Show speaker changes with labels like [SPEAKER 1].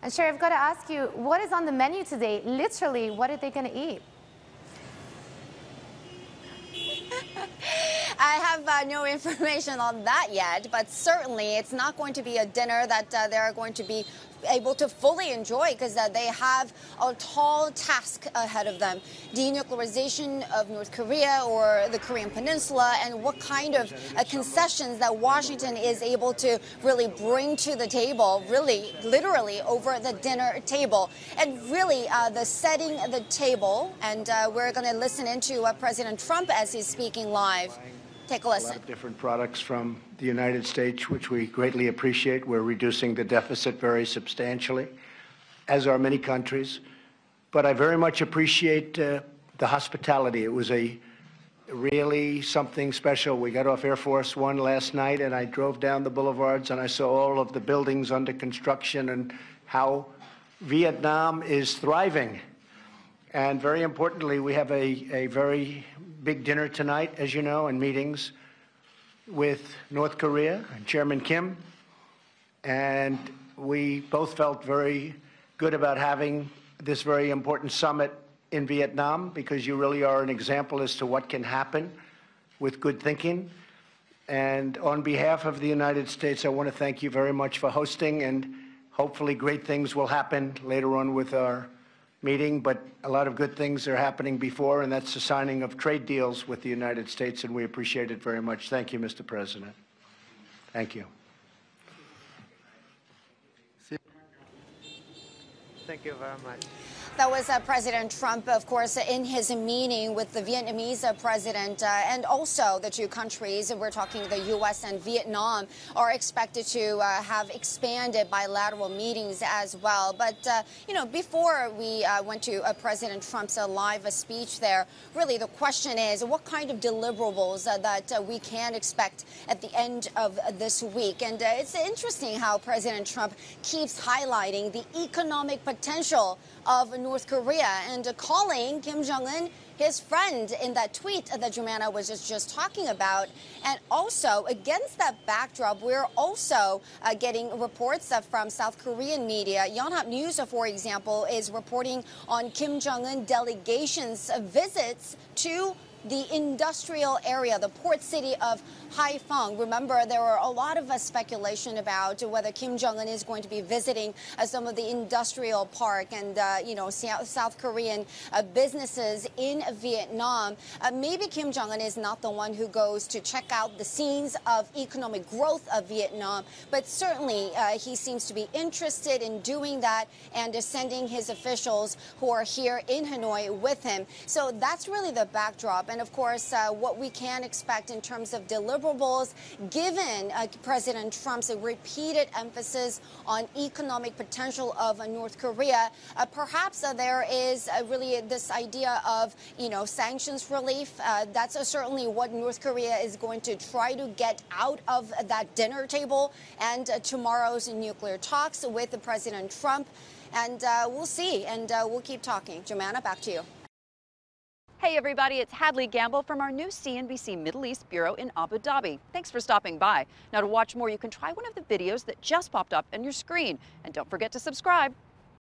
[SPEAKER 1] And Chery, I've got to ask you, what is on the menu today? Literally, what are they going to eat?
[SPEAKER 2] I have no information on that yet, but certainly it's not going to be a dinner that they're going to be able to fully enjoy, because they have a tall task ahead of them. Denuclearization of North Korea or the Korean Peninsula, and what kind of concessions that Washington is able to really bring to the table, really, literally over the dinner table. And really, the setting the table, and we're going to listen into President Trump as he's speaking live. Take a listen.
[SPEAKER 3] A lot of different products from the United States, which we greatly appreciate. We're reducing the deficit very substantially, as are many countries. But I very much appreciate the hospitality. It was really something special. We got off Air Force One last night, and I drove down the boulevards, and I saw all of the buildings under construction and how Vietnam is thriving. And very importantly, we have a very big dinner tonight, as you know, and meetings with North Korea and Chairman Kim. And we both felt very good about having this very important summit in Vietnam, because you really are an example as to what can happen with good thinking. And on behalf of the United States, I want to thank you very much for hosting, and hopefully great things will happen later on with our meeting, but a lot of good things are happening before, and that's the signing of trade deals with the United States, and we appreciate it very much. Thank you, Mr. President. Thank you.
[SPEAKER 4] Thank you very much.
[SPEAKER 2] That was President Trump, of course, in his meeting with the Vietnamese president, and also the two countries, we're talking the U.S. and Vietnam, are expected to have expanded bilateral meetings as well. But, you know, before we went to President Trump's live speech there, really the question is what kind of deliverables that we can expect at the end of this week. And it's interesting how President Trump keeps highlighting the economic potential of North Korea and calling Kim Jong Un his friend in that tweet that Jumana was just talking about. And also, against that backdrop, we're also getting reports from South Korean media. Yonhap News, for example, is reporting on Kim Jong Un delegation's visits to the industrial area, the port city of Haiphong. Remember, there were a lot of speculation about whether Kim Jong Un is going to be visiting some of the industrial park and, you know, South Korean businesses in Vietnam. Maybe Kim Jong Un is not the one who goes to check out the scenes of economic growth of Vietnam, but certainly he seems to be interested in doing that and sending his officials who are here in Hanoi with him. So that's really the backdrop. And of course, what we can expect in terms of deliverables, given President Trump's repeated emphasis on economic potential of North Korea, perhaps there is really this idea of, you know, sanctions relief. That's certainly what North Korea is going to try to get out of that dinner table and tomorrow's nuclear talks with President Trump. And we'll see, and we'll keep talking. Jumana, back to you.
[SPEAKER 5] Hey everybody, it's Hadley Gamble from our new CNBC Middle East Bureau in Abu Dhabi. Thanks for stopping by. Now to watch more, you can try one of the videos that just popped up on your screen. And don't forget to subscribe.